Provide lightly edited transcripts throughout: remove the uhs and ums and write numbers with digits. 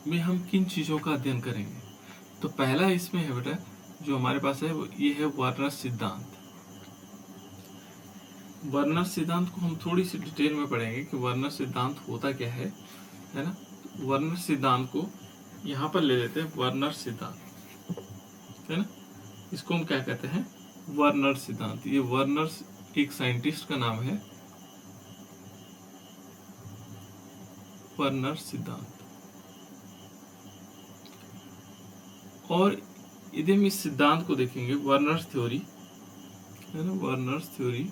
में हम किन चीज़ों का अध्ययन करेंगे। तो पहला इसमें है बेटा जो हमारे पास है वो ये है वर्नर सिद्धांत। वर्नर सिद्धांत को हम थोड़ी सी डिटेल में पढ़ेंगे कि वर्नर सिद्धांत होता क्या है ना। वर्नर सिद्धांत को यहाँ पर ले लेते हैं, वर्नर सिद्धांत है ना। इसको हम क्या कहते हैं, वर्नर सिद्धांत। ये वर्नर एक साइंटिस्ट का नाम है, वर्नर सिद्धांत। और यदि हम इस सिद्धांत को देखेंगे, वर्नर्स थ्योरी है ना, वर्नर्स थ्योरी,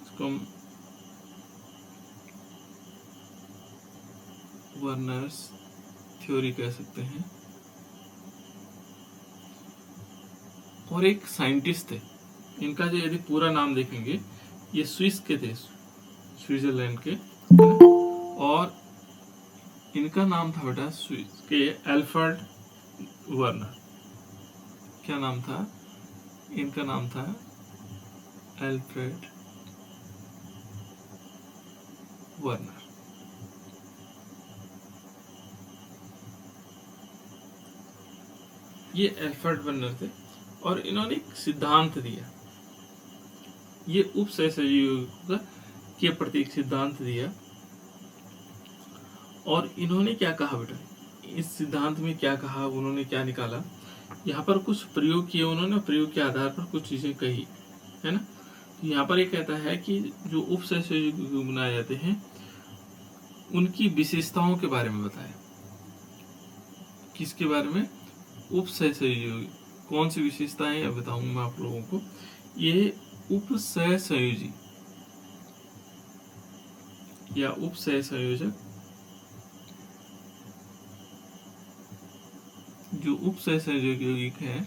इसको हम वर्नर्स थ्योरी कह सकते हैं। और एक साइंटिस्ट थे, इनका जो यदि पूरा नाम देखेंगे, ये स्विस के थे, स्विट्जरलैंड के, और इनका नाम था बेटा स्विस के एल्फ्रेड वर्नर। क्या नाम था इनका? नाम था एल्फ्रेड वर्नर। ये एल्फ्रेड वर्नर थे और इन्होंने एक सिद्धांत दिया, ये उपसहसहयोगिता के प्रति एक सिद्धांत दिया। और इन्होंने क्या कहा बेटा, इस सिद्धांत में क्या कहा, उन्होंने क्या निकाला, यहाँ पर कुछ प्रयोग किए उन्होंने, प्रयोग के आधार पर कुछ चीजें कही है ना। यहाँ पर ये कहता है कि जो उपसहसहयोगी बनाए जाते हैं उनकी विशेषताओं के बारे में बताया। किसके बारे में? उपसहसहयोगी। कौन सी विशेषताएं हैं बताऊंगा मैं आप लोगों को। ये उपसहसहयोजी या उपसहसंयोजक, जो उपसहसंयोगिक है,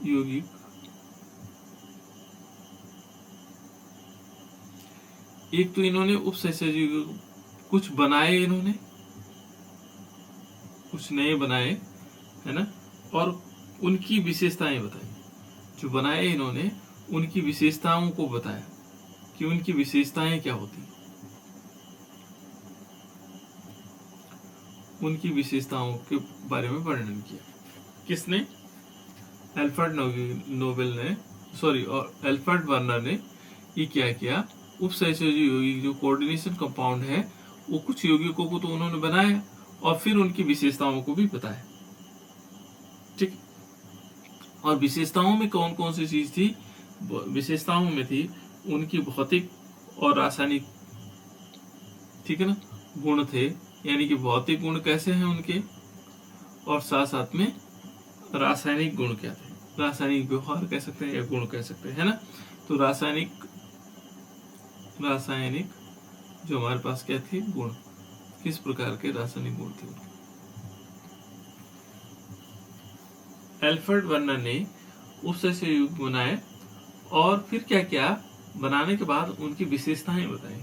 यौगिक, एक तो इन्होंने उपसहसंयोगिक कुछ बनाए, इन्होंने कुछ नए बनाए है ना, और उनकी विशेषताएं बताई। जो बनाए इन्होंने उनकी विशेषताओं को बताया कि उनकी विशेषताएं क्या होती, उनकी विशेषताओं के बारे में वर्णन किया। किसने? एल्फ्रेड नोबेल ने, सॉरी, और एल्फ्रेड वर्नर ने ये क्या किया, उपसहसंयोजी यौगिक जो कोऑर्डिनेशन कंपाउंड है, वो कुछ यौगिकों को तो उन्होंने बनाया और फिर उनकी विशेषताओं को भी बताया। ठीक। और विशेषताओं में कौन कौन सी चीज थी? विशेषताओं में थी उनकी भौतिक और रासायनिक, ठीक है ना, गुण थे। यानी कि भौतिक गुण कैसे हैं उनके, और साथ साथ में रासायनिक गुण क्या थे, रासायनिक व्यवहार कह सकते हैं या गुण कह सकते हैं, है ना। तो रासायनिक जो हमारे पास क्या थे, गुण, किस प्रकार के रासायनिक गुण थे उनके। एल्फ्रेड वर्नर ने उपसहसंयोगी बनाए और फिर क्या किया, बनाने के बाद उनकी विशेषताएं बताई,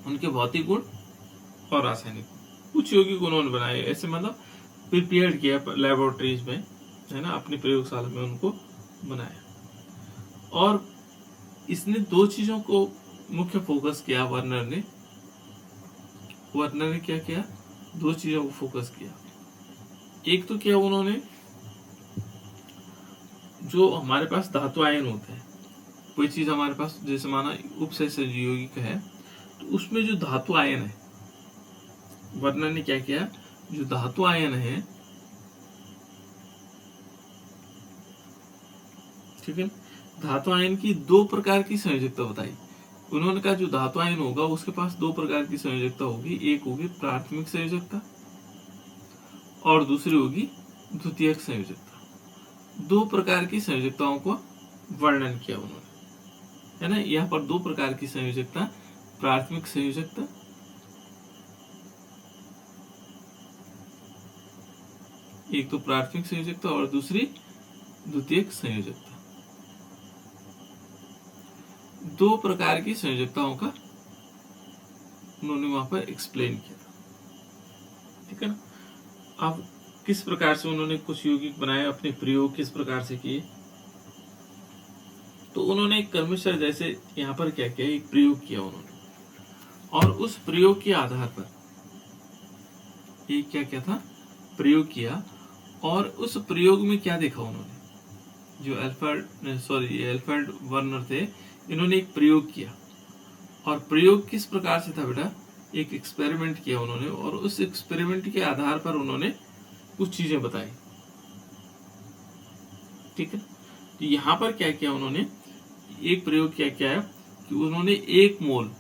उनके भौतिक गुण और रासायनिक गुण। कुछ यौगिक उन्होंने बनाए, ऐसे मतलब प्रिपेयर किया लेबोरेटरीज में, है ना, अपनी प्रयोगशाला में उनको बनाया। और इसने दो चीजों को मुख्य फोकस किया, वर्नर ने क्या किया, दो चीजों को फोकस किया। एक तो क्या, उन्होंने जो हमारे पास धातु आयन होते हैं, कोई चीज हमारे पास जैसे माना उपसहसंयोगी यौगिक है, तो उसमें जो धातु आयन है, वर्नर ने क्या किया, जो धातु आयन है, ठीक है, धातु आयन की दो प्रकार की संयोजकता बताई। उन्होंने कहा जो धातु आयन होगा उसके पास दो प्रकार की संयोजकता होगी, एक होगी प्राथमिक संयोजकता और दूसरी होगी द्वितीयक संयोजकता। दो प्रकार की संयोजकताओं को वर्णन किया उन्होंने, है ना। यहाँ पर दो प्रकार की संयोजकता, प्राथमिक संयोजकता, एक तो प्राथमिक संयोजकता और दूसरी द्वितीयक संयोजकता। दो प्रकार की संयोजकताओं का उन्होंने वहां पर एक्सप्लेन किया, ठीक है ना। अब किस प्रकार से उन्होंने कुछ यौगिक बनाए, अपने प्रयोग किस प्रकार से किए, तो उन्होंने एक क्रमशः जैसे यहाँ पर क्या किया, एक प्रयोग किया उन्होंने, और उस प्रयोग के आधार पर एक क्या था, प्रयोग किया, और उस प्रयोग में क्या देखा उन्होंने, जो एल्फ्रेड वर्नर थे, इन्होंने एक प्रयोग किया। और प्रयोग किस प्रकार से था बेटा, एक एक्सपेरिमेंट किया उन्होंने, और उस एक्सपेरिमेंट के आधार पर उन्होंने कुछ चीजें बताई। ठीक है, तो यहां पर क्या किया उन्होंने, एक प्रयोग क्या किया है कि उन्होंने एक मोल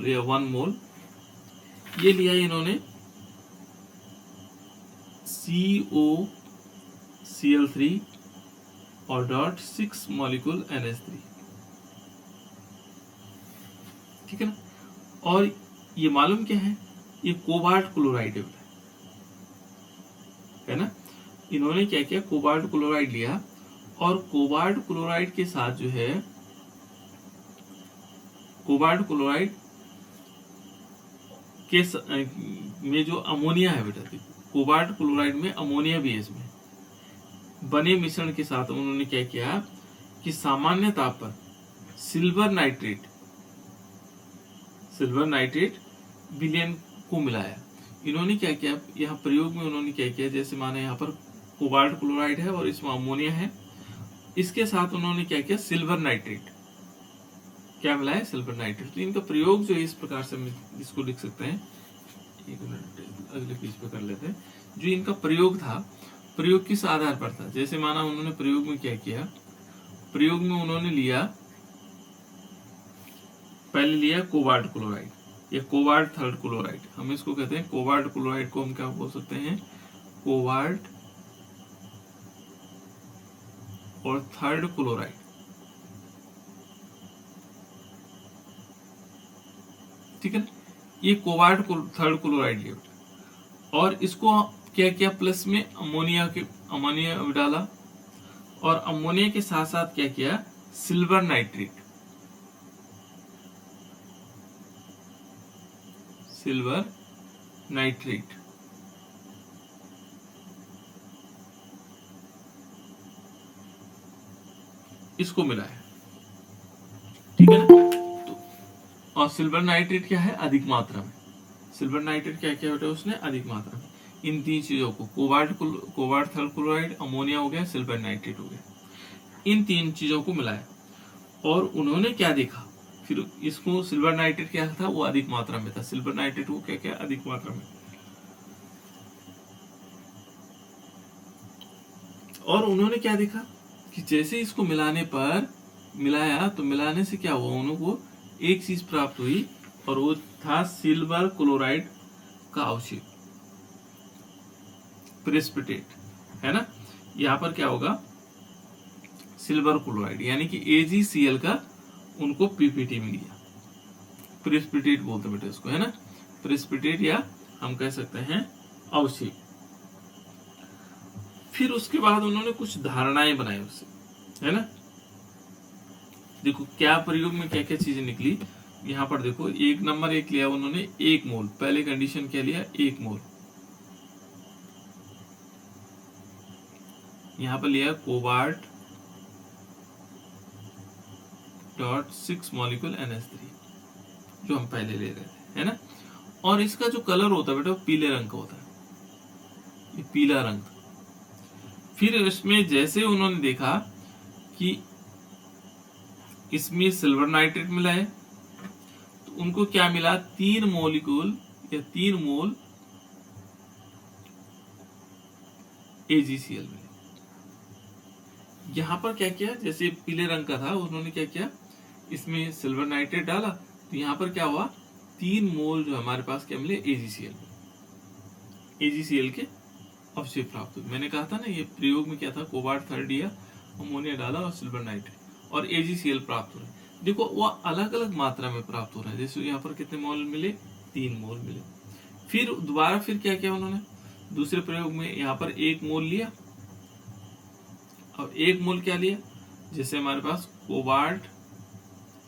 या 1 मोल ये लिया इन्होंने COCl3 और .6 मॉलिक्यूल NH3। ठीक है ना, और ये मालूम क्या है, ये कोबाल्ट क्लोराइड है ना। इन्होंने क्या किया, कोबाल्ट क्लोराइड लिया, और कोबाल्ट क्लोराइड के साथ जो है, कोबाल्ट क्लोराइड के में जो अमोनिया है बेटा, कोबाल्ट क्लोराइड में अमोनिया भी है, इसमें बने मिश्रण के साथ उन्होंने क्या किया कि सामान्य ताप पर सिल्वर नाइट्रेट विलयन को मिलाया। इन्होंने क्या किया, यहाँ प्रयोग में उन्होंने क्या किया, जैसे माने यहाँ पर कोबाल्ट क्लोराइड है और इसमें अमोनिया है, इसके साथ उन्होंने क्या किया, सिल्वर नाइट्रेट क्या मिलाया, सिल्वर नाइट्रेट। तो इनका प्रयोग जो है इस प्रकार से इसको लिख सकते हैं, एक मिनट अगले पेज पे कर लेते हैं। जो इनका प्रयोग था, प्रयोग किस आधार पर था, जैसे माना उन्होंने प्रयोग में क्या किया, प्रयोग में उन्होंने पहले लिया कोबाल्ट क्लोराइड या कोबाल्ट थर्ड क्लोराइड, हम इसको कहते हैं कोबाल्ट क्लोराइड को हम क्या बोल सकते हैं, कोबाल्ट और थर्ड क्लोराइड। ठीक है ना, ये कोबाल्ट थर्ड क्लोराइड लिया, और इसको क्या किया, प्लस में अमोनिया डाला, और अमोनिया के साथ साथ क्या किया, सिल्वर नाइट्रेट इसको मिलाया। ठीक है ना, तो और सिल्वर नाइट्रेट क्या है, अधिक मात्रा में, सिल्वर नाइट्रेट क्या किया बेटा उसने, अधिक मात्रा में। इन तीन चीजों को, कोबाल्ट थर्ड क्लोराइड, अमोनिया हो गया, सिल्वर नाइट्रेट हो गया, इन तीन चीजों को मिलाया, और उन्होंने क्या देखा, फिर इसको सिल्वर नाइट्रेट क्या था, वो अधिक मात्रा में था, सिल्वर नाइट्रेट वो क्या क्या अधिक मात्रा में, और उन्होंने क्या देखा कि जैसे इसको मिलाया तो मिलाने से क्या हुआ, उनको एक चीज प्राप्त हुई, और वो था सिल्वर क्लोराइड का अवशेष, प्रेसिपिटेट, है ना। यहाँ पर क्या होगा, सिल्वर क्लोराइड यानी कि AgCl का उनको पीपीटी मिल गया, प्रेसिपिटेट बोलते बेटे इसको, है ना, प्रेसिपिटेट, या हम कह सकते हैं अवशेष। फिर उसके बाद उन्होंने कुछ धारणाएं बनाई उससे, है ना। देखो क्या प्रयोग में क्या क्या चीजें निकली, यहाँ पर देखो, नंबर 1 लिया उन्होंने 1 मोल, पहले कंडीशन क्या लिया, 1 मोल, यहाँ पर लिया कोबाल्ट .6 मॉलिक्यूल NH3 जो हम पहले ले रहे थे, है ना। और इसका जो कलर होता है बेटा, वो पीले रंग का होता है, ये पीला रंग। फिर इसमें जैसे उन्होंने देखा कि इसमें सिल्वर नाइट्रेट मिला है, तो उनको क्या मिला, 3 मॉलिक्यूल या 3 मोल AgCl मिले। यहां पर क्या किया, जैसे पीले रंग का था, उन्होंने क्या किया, इसमें सिल्वर नाइट्रेट डाला, तो यहां पर क्या हुआ, 3 मोल जो हमारे पास क्या मिले, AgCl के अवशेष प्राप्त हुए। मैंने कहा था ना, ये प्रयोग में क्या था, कोबाल्ट थर्ड दिया, अमोनिया डाला और सिल्वर नाइट्रेट, और AgCl प्राप्त हो रहे हैं। देखो वो अलग अलग मात्रा में प्राप्त हो रहा है, जैसे यहाँ पर कितने मोल मिले, 3 मोल मिले। फिर दोबारा फिर क्या किया उन्होंने, दूसरे प्रयोग में यहाँ पर 1 मोल लिया, और 1 मोल क्या लिया, जैसे हमारे पास कोबाल्ट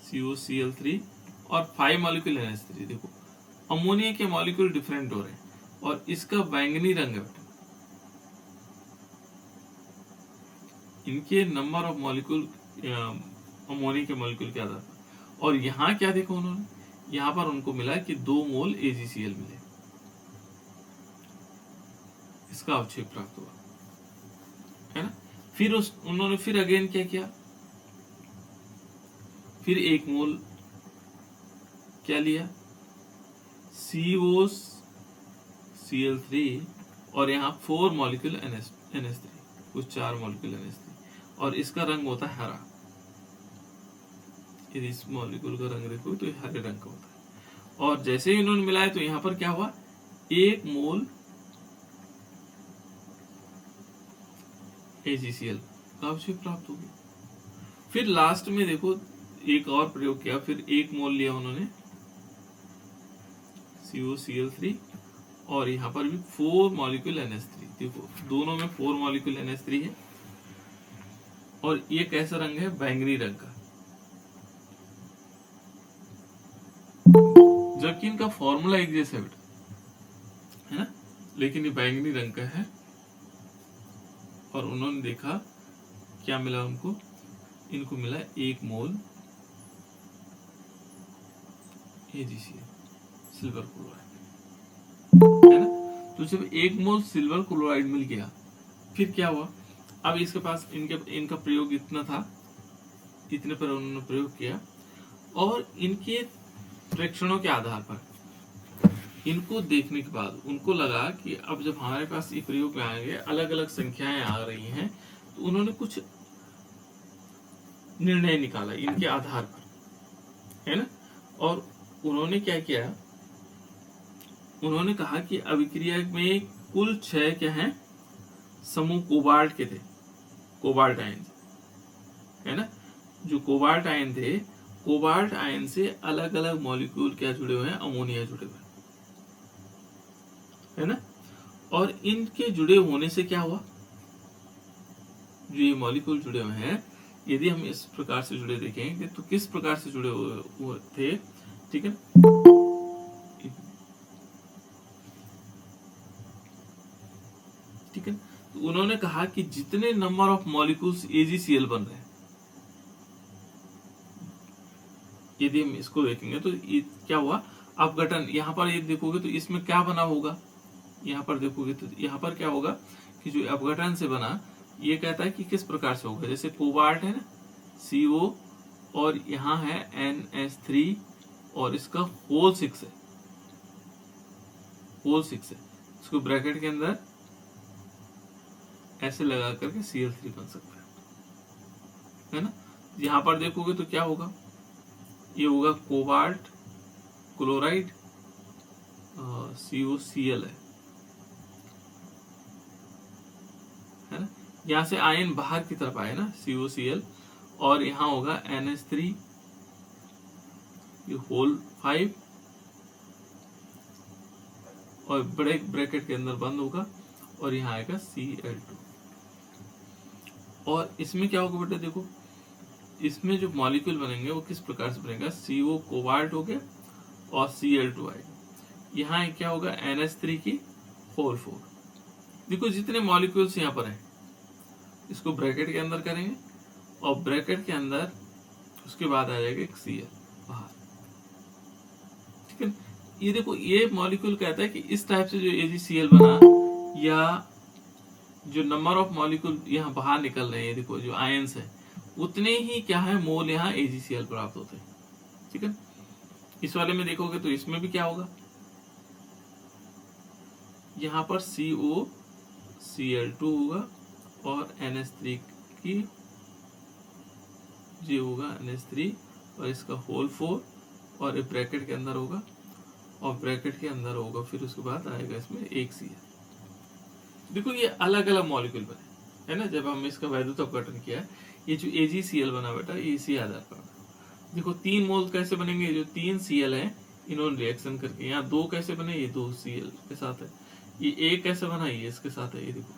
COCl3 और 5 मॉलिक्यूल NH3। देखो अमोनिया के मॉलिक्यूल डिफरेंट हो रहे हैं, और इसका बैंगनी रंग है, इनके नंबर ऑफ मॉलिक्यूल अमोनिया के मॉलिक्यूल के आधार पर। और यहाँ क्या देखा उन्होंने, यहाँ पर उनको मिला कि 2 मोल AgCl मिले, इसका अवक्षेप प्राप्त हुआ, है ना। फिर उन्होंने फिर अगेन क्या किया, फिर 1 मोल क्या लिया, COCl3 और यहाँ 4 मॉलिक्यूल NH3, कुछ 4 मॉलिक्यूल NH3, और इसका रंग होता है हरा। यदि इस मॉलिक्यूल का रंग देखो तो हरे रंग का होता है। और जैसे ही इन्होंने मिलाया तो यहाँ पर क्या हुआ, 1 मोल AgCl का अवक्षेप प्राप्त हो गया। फिर लास्ट में देखो एक और प्रयोग किया, फिर 1 मोल लिया उन्होंने COCl3 और यहाँ पर भी 4 मॉलिक्यूल NH3। देखो दोनों में 4 मॉलिक्यूल NH3 है, और ये कैसा रंग है, बैंगनी रंग का, जबकि इनका फॉर्मूला एक जैसा है ना, लेकिन ये बैंगनी रंग का है। और उन्होंने देखा क्या मिला उनको, इनको मिला 1 मोल AgCl, सिल्वर क्लोराइड, है ना। तो जब 1 मोल सिल्वर क्लोराइड मिल गया, फिर क्या हुआ, अब इसके पास इनका प्रयोग इतना था, इतने पर उन्होंने प्रयोग किया, और इनके प्रेक्षणों के आधार पर इनको देखने के बाद उनको लगा कि अब जब हमारे पास ये प्रयोग में आएंगे, अलग अलग संख्याएं आ रही हैं, तो उन्होंने कुछ निर्णय निकाला इनके आधार पर, है ना। और उन्होंने क्या किया, उन्होंने कहा कि अभिक्रिया में कुल 6 क्या है, समूह कोबाल्ट के थे, कोबाल्ट आयन, है ना। जो कोबाल्ट आयन थे, कोबाल्ट आयन से अलग अलग मॉलिक्यूल क्या जुड़े हुए हैं, अमोनिया जुड़े हुए हैं, है ना। और इनके जुड़े होने से क्या हुआ, जो ये मॉलिक्यूल जुड़े हुए हैं, यदि हम इस प्रकार से जुड़े देखेंगे तो किस प्रकार से जुड़े हुए थे, ठीक है। ठीक है, तो उन्होंने कहा कि जितने नंबर ऑफ मॉलिक्यूल्स AgCl बन रहे हैं, यदि हम इसको देखेंगे तो ये क्या हुआ, अपघटन, यहाँ पर ये देखोगे तो इसमें क्या बना होगा, यहाँ पर देखोगे तो यहाँ पर क्या होगा कि जो अपघटन से बना, ये कहता है कि किस प्रकार से होगा, जैसे कोबाल्ट है ना, CO, और यहाँ है NH3, और इसका होल 6 है, होल 6 है, इसको ब्रैकेट के अंदर ऐसे लगा करके Cl3 बन सकता है ना। यहाँ पर देखोगे तो क्या होगा, ये होगा कोबाल्ट क्लोराइड, COCl है ना। यहाँ से आयन बाहर की तरफ आए ना, COCl, और यहाँ होगा NH3, ये होल 5, और बड़े ब्रैकेट के अंदर बंद होगा, और यहाँ आएगा Cl2। और इसमें क्या होगा बेटा, देखो इसमें जो मॉलिक्यूल बनेंगे वो किस प्रकार से बनेगा, CO कोबाल्ट हो गया और Cl2 आएगा, यहाँ क्या होगा, NH3 की होल 4। देखो जितने मॉलिक्यूल्स यहाँ पर हैं, इसको ब्रैकेट के अंदर करेंगे, और ब्रैकेट के अंदर उसके बाद आ जाएगा एक Cl बाहर, ठीक है। ये देखो ये मॉलिक्यूल कहता है कि इस टाइप से जो AgCl बना, या जो नंबर ऑफ मॉलिक्यूल यहाँ बाहर निकल रहे हैं, देखो जो आयंस है, उतने ही क्या है मोल यहाँ AgCl प्राप्त होते हैं, ठीक है। इस वाले में देखोगे तो इसमें भी क्या होगा, यहाँ पर COCl2 होगा, और NH3 की ये होगा NH3, और इसका होल 4, और एक ब्रैकेट के अंदर होगा, और ब्रैकेट के अंदर होगा, फिर उसके बाद आएगा इसमें एक Cl। देखो ये अलग अलग मॉलिक्यूल बने, है ना। जब हम इसका वैद्युत अपघटन किया, ये जो AgCl बना बेटा, ये इसी आधार पर बना। देखो 3 मोल कैसे बनेंगे, जो 3 Cl है, इन्होंने रिएक्शन करके, यहाँ 2 कैसे बने, ये 2 Cl के साथ है, ये 1 कैसे बना, ये इसके साथ है, ये देखो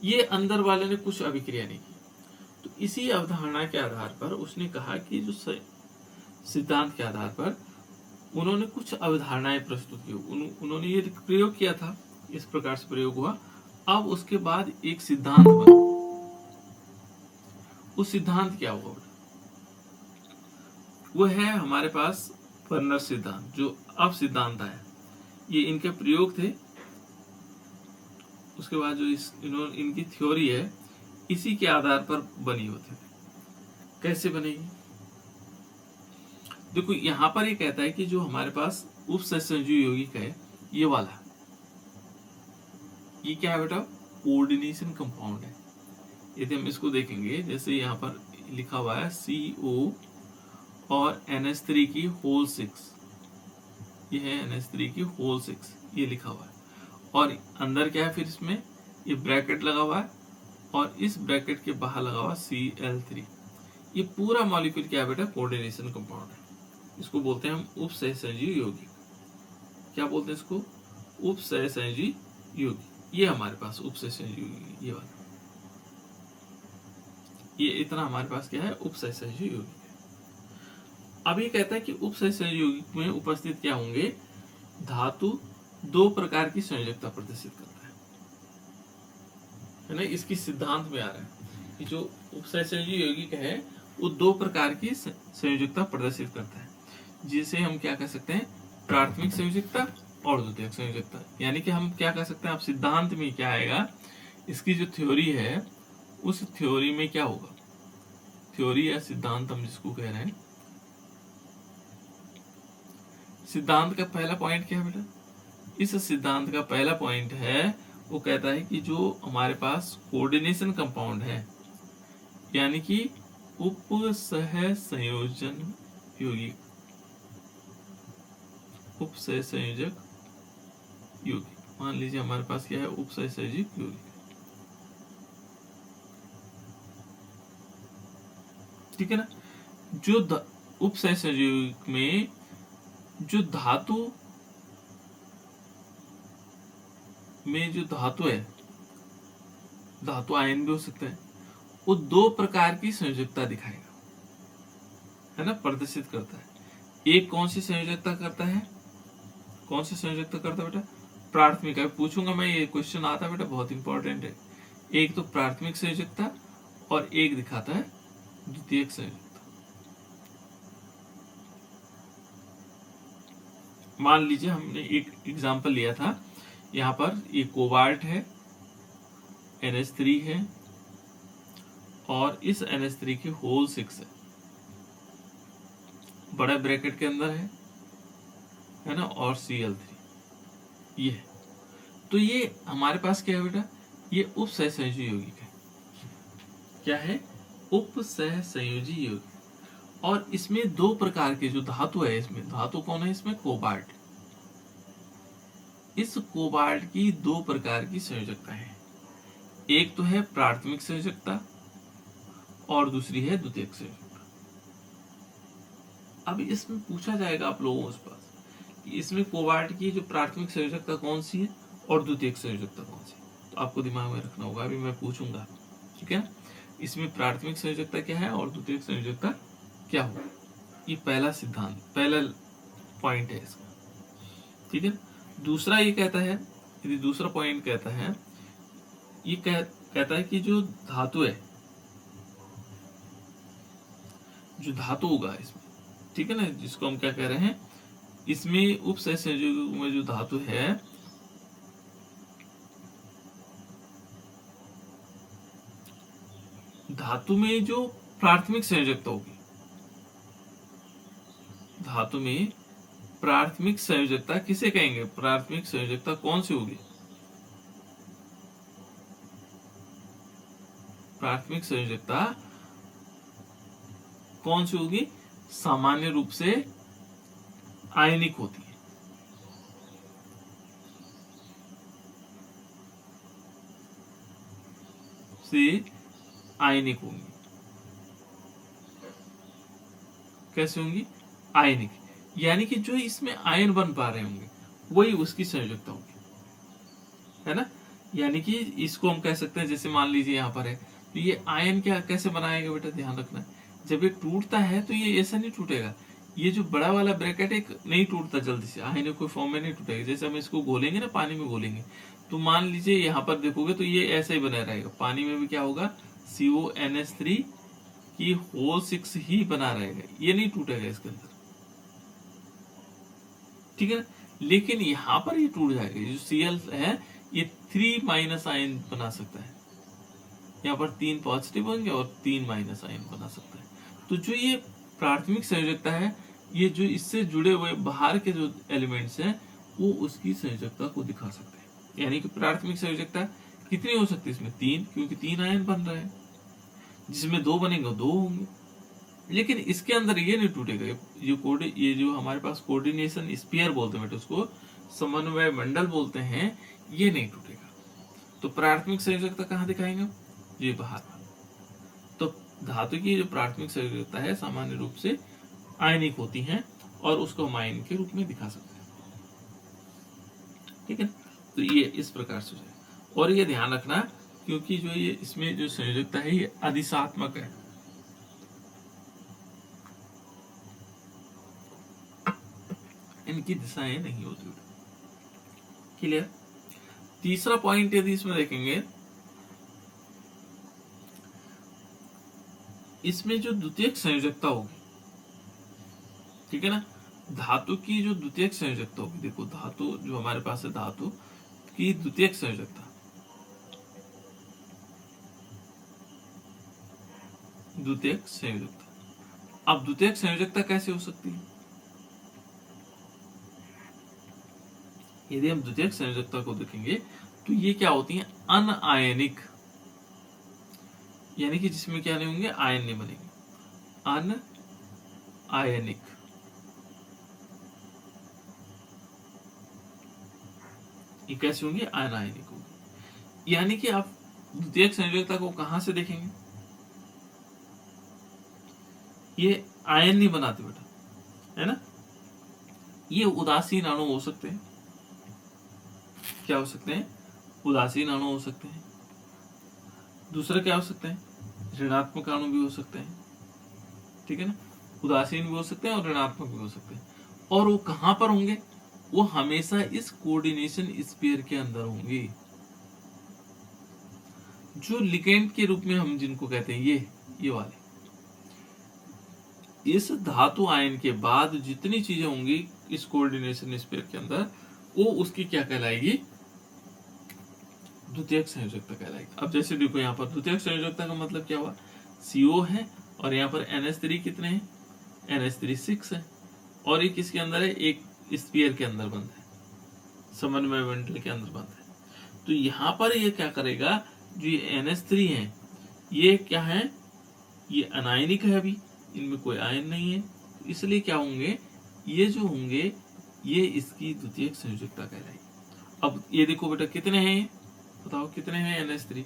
ये अंदर वाले ने कुछ अभिक्रिया नहीं की। तो इसी अवधारणा के आधार पर उसने कहा कि जो सिद्धांत के आधार पर उन्होंने कुछ अवधारणाएं प्रस्तुत की, उन्होंने ये प्रयोग किया था, इस प्रकार से प्रयोग हुआ। अब उसके बाद एक सिद्धांत बना, उस सिद्धांत क्या होगा बेटा? वो है हमारे पास वर्नर सिद्धांत, जो अब सिद्धांत आया। ये इनके प्रयोग थे, उसके बाद जो इनकी थ्योरी है इसी के आधार पर बनी होती थी। कैसे बनेगी? देखो यहां पर ये कहता है कि जो हमारे पास उपसंयोजी यौगिक है ये वाला, ये क्या है बेटा? कोऑर्डिनेशन कंपाउंड है। यदि हम इसको देखेंगे, जैसे यहाँ पर लिखा हुआ है CO और NH3 की होल 6, ये है NH3 की होल 6, ये लिखा हुआ है। और अंदर क्या है फिर इसमें? ये ब्रैकेट लगा हुआ है और इस ब्रैकेट के बाहर लगा हुआ Cl3। ये पूरा मॉलिक्यूल क्या है बेटा? कोऑर्डिनेशन कंपाउंड है। इसको बोलते हैं हम उपसहसंयोजी यौगिक। क्या बोलते हैं इसको? उपसहसंयोजी यौगिक। ये हमारे पास उपसहसंयोजी यौगिक, ये वाला, ये इतना हमारे पास क्या है? उपसहसंयोजी यौगिक है। अब ये कहता है कि उपसहसंयोजी यौगिक में उपस्थित क्या होंगे? धातु दो प्रकार की संयोजकता प्रदर्शित करता है ना। इसकी सिद्धांत में आ रहा है कि जो उपसहसंयोजी यौगिक है वो दो प्रकार की संयोजकता प्रदर्शित करता है, जिसे हम क्या कह सकते हैं? प्राथमिक संयोजकता और द्वितीयक संयोजकता। यानी कि हम क्या कह सकते हैं? आप सिद्धांत में क्या आएगा? इसकी जो थ्योरी है उस थ्योरी में क्या होगा? थ्योरी या सिद्धांत हम जिसको कह रहे हैं, सिद्धांत का पहला पॉइंट क्या है बेटा? इस सिद्धांत का पहला पॉइंट है, वो कहता है कि जो हमारे पास कोऑर्डिनेशन कंपाउंड है, यानी कि उपसह संयोजन यौगिक, उपसह संयोजक यौगिक, मान लीजिए हमारे पास क्या है? उपसह संयोजक यौगिक, ठीक है ना। जो उपसह संयोजक यौगिक में जो धातु है, धातु आयन भी हो सकता है, वो दो प्रकार की संयोजकता दिखाएगा, है ना, प्रदर्शित करता है। एक कौन सी संयोजकता करता है? कौन सी संयोजकता करता है बेटा? प्राथमिक। है पूछूंगा मैं, ये क्वेश्चन आता है बेटा, बहुत इंपॉर्टेंट है। एक तो प्राथमिक संयोजकता और एक दिखाता है द्वितीयक संयोजकता। मान लीजिए हमने एक एग्जांपल लिया था, यहाँ पर ये कोबाल्ट है, NH3 है और इस NH3 की होल 6 है, बड़ा ब्रैकेट के अंदर है ना, और Cl3 ये है। तो ये हमारे पास क्या है बेटा? ये उपसहसंयोजी यौगिक है। क्या है? उपसहसंयोजी यौगिक। और इसमें दो प्रकार के जो धातु है, इसमें धातु कौन है? इसमें कोबाल्ट। इस कोबाल्ट की दो प्रकार की संयोजकता है, एक तो है प्राथमिक संयोजकता और दूसरी है द्वितीयक संयोजकता। अब इसमें पूछा जाएगा आप लोगों के पास कि इसमें कोबाल्ट की जो प्राथमिक संयोजकता कौन सी है और द्वितीयक संयोजकता कौन सी है, तो आपको दिमाग में रखना होगा, अभी मैं पूछूंगा, ठीक है। इसमें प्राथमिक संयोजकता क्या है और द्वितीयक संयोजकता क्या होगा, ये पहला सिद्धांत, पहला पॉइंट है इसका, ठीक है। दूसरा ये कहता है, यदि दूसरा पॉइंट कहता है, ये कहता है कि जो धातु है, जो धातु होगा इसमें, ठीक है ना, जिसको हम क्या कह रहे हैं, इसमें उपसहसंयोजक में जो धातु है, धातु में जो प्राथमिक संयोजकता होगी, धातु में प्राथमिक संयोजकता किसे कहेंगे? प्राथमिक संयोजकता कौन सी होगी? प्राथमिक संयोजकता कौन सी होगी? सामान्य रूप से आयनिक होती है, से आयनिक होंगी। कैसे होंगी? आयनिक, यानी कि जो इसमें आयन बन पा रहे होंगे वही उसकी संयोजकता होगी, है ना। यानी कि इसको हम कह सकते हैं, जैसे मान लीजिए यहाँ पर है, तो ये आयन क्या कैसे बनाएगा बेटा? ध्यान रखना, जब ये टूटता है तो ये ऐसा नहीं टूटेगा, ये जो बड़ा वाला ब्रैकेट एक नहीं टूटता जल्दी से, आयन कोई फॉर्म में नहीं टूटेगा। जैसे हम इसको घोलेंगे ना, पानी में घोलेंगे, तो मान लीजिए यहाँ पर देखोगे तो ये ऐसा ही बना रहेगा। पानी में भी क्या होगा? CONH3 कि होल 6 ही बना रहेगा, ये नहीं टूटेगा इसके अंदर, ठीक है ना। लेकिन यहां पर ये टूट जाएगा, जो Cl है ये 3 माइनस आयन बना सकता है, यहाँ पर 3 पॉजिटिव होंगे और 3 माइनस आयन बना सकता है। तो जो ये प्राथमिक संयोजकता है, ये जो इससे जुड़े हुए बाहर के जो एलिमेंट्स हैं वो उसकी संयोजकता को दिखा सकते हैं। यानी कि प्राथमिक संयोजकता कितनी हो सकती है इसमें? 3, क्योंकि 3 आयन बन रहे हैं, जिसमें 2 बनेंगे 2 होंगे। लेकिन इसके अंदर ये नहीं टूटेगा, ये जो हमारे पास कोऑर्डिनेशन स्फीयर बोलते हैं, उसको समन्वय मंडल बोलते हैं, ये नहीं टूटेगा। तो प्राथमिक संयोजकता कहाँ दिखाएंगे? ये बाहर। तो धातु की जो प्राथमिक संयोजकता है सामान्य रूप से आयनिक होती हैं और उसको हम आयन के रूप में दिखा सकते हैं, ठीक है। तो ये इस प्रकार से है, और ये ध्यान रखना क्योंकि जो ये इसमें जो संयोजकता है ये अधिशात्मक है, इनकी दिशाएं नहीं होती। क्लियर। तीसरा पॉइंट यदि इसमें देखेंगे, इसमें जो द्वितीयक संयोजकता होगी, ठीक है ना, धातु की जो द्वितीयक संयोजकता होगी, देखो धातु जो हमारे पास है, धातु की द्वितीयक संयोजकता, द्वितीयक संयोजकता। अब द्वितीयक संयोजकता कैसे हो सकती है? यदि हम द्वितीयक संयोजकता को देखेंगे तो ये क्या होती है? अनआयनिक, यानी कि जिसमें क्या नहीं होंगे? आयन नहीं बनेंगे, अनआयनिक। ये कैसे होंगे? अनायनिक होंगे। यानी कि आप द्वितीयक संयोजकता को कहां से देखेंगे? ये आयन नहीं बनाते बेटा, है ना। ये उदासीन अणु हो सकते हैं। क्या हो सकते हैं? उदासीन अणु हो सकते हैं। दूसरा क्या हो सकते हैं? ऋणात्मक अणु भी हो सकते हैं, ठीक है ना। उदासीन भी हो सकते हैं और ऋणात्मक भी हो सकते हैं। और वो कहां पर होंगे? वो हमेशा इस कोऑर्डिनेशन स्फीयर के अंदर होंगे, जो लिगेंड के रूप में हम जिनको कहते हैं, ये वाले। इस धातु आयन के बाद जितनी चीजें होंगी इस कोऑर्डिनेशन स्फीयर के अंदर, वो उसकी क्या कहलाएगी? द्वितीयक संयोजकता कहलाएगी। अब जैसे देखो यहाँ पर द्वितीयक संयोजकता का मतलब क्या हुआ? CO है और यहाँ पर NH3 कितने हैं? NH3 6 है, और ये किसके अंदर है? एक स्फीयर के अंदर बंद है, समन्वय मंडल के अंदर बंद है। तो यहाँ पर ये क्या करेगा? जो ये NH3 है, ये क्या है? ये अनायनिक है, अभी इनमें कोई आयन नहीं है, इसलिए क्या होंगे? ये जो होंगे ये इसकी द्वितीयक संयोजकता कहलाएगी। अब ये देखो बेटा कितने हैं? बताओ कितने हैं NH3?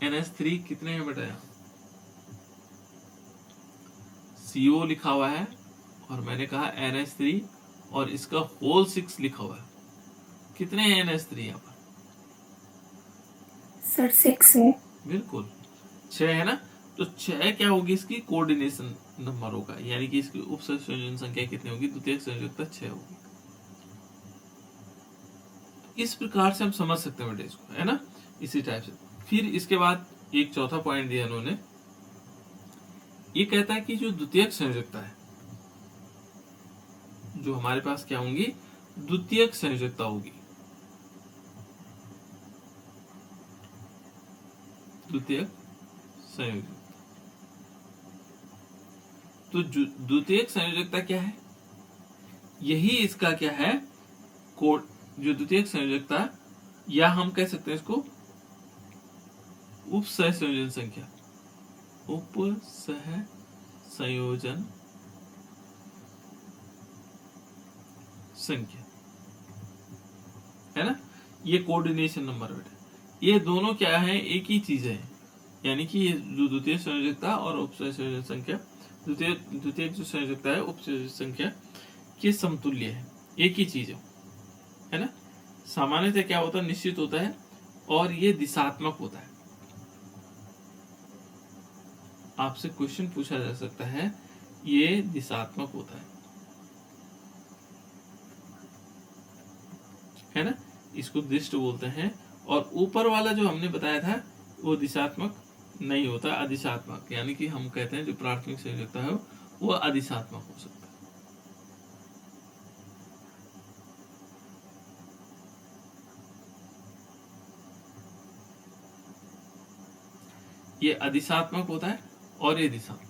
NH3 कितने हैं बेटा? यहाँ CO लिखा हुआ है और मैंने कहा NH3 और इसका होल 6 लिखा हुआ है। कितने हैं NH3 यहाँ पर? सर 6 है। बिल्कुल 6 है ना। तो 6 क्या होगी? इसकी कोऑर्डिनेशन नंबर होगा, यानी कि इसकी उप संयोजन संख्या कितनी होगी? द्वितीयक संयोजकता 6 होगी। इस प्रकार से हम समझ सकते हैं बेटे इसको, है ना, इसी टाइप से। फिर इसके बाद एक चौथा पॉइंट दिया इन्होंने, ये कहता है कि जो द्वितीयक संयोजकता है, जो हमारे पास क्या होंगी? द्वितीयक संयोजकता होगी। द्वितीयक संयोजकता, तो द्वितीयक संयोजकता क्या है? यही इसका क्या है? कोड। जो द्वितीयक संयोजकता, या हम कह सकते हैं इसको उप सहसंयोजन संख्या, उप सहसंयोजन संख्या, है ना। ये कोऑर्डिनेशन नंबर बेटा, ये दोनों क्या है? एक ही चीज है, यानी कि ये जो द्वितीय संयोजकता और उप संयोजन संख्या, द्वितीय जो संयोजकता है उप संयोजन संख्या के समतुल्य है, एक ही चीज है ना। सामान्यतः क्या होता है? निश्चित होता है और ये दिशात्मक होता है। आपसे क्वेश्चन पूछा जा सकता है, ये दिशात्मक होता है। है ना, इसको दिष्ट बोलते हैं। और ऊपर वाला जो हमने बताया था वो दिशात्मक नहीं होता, अधिशात्मक, यानी कि हम कहते हैं जो प्राथमिक संयोजकता है वो अधिशात्मक हो सकता है। ये अधिशात्मक होता है और ये दिशात्मक।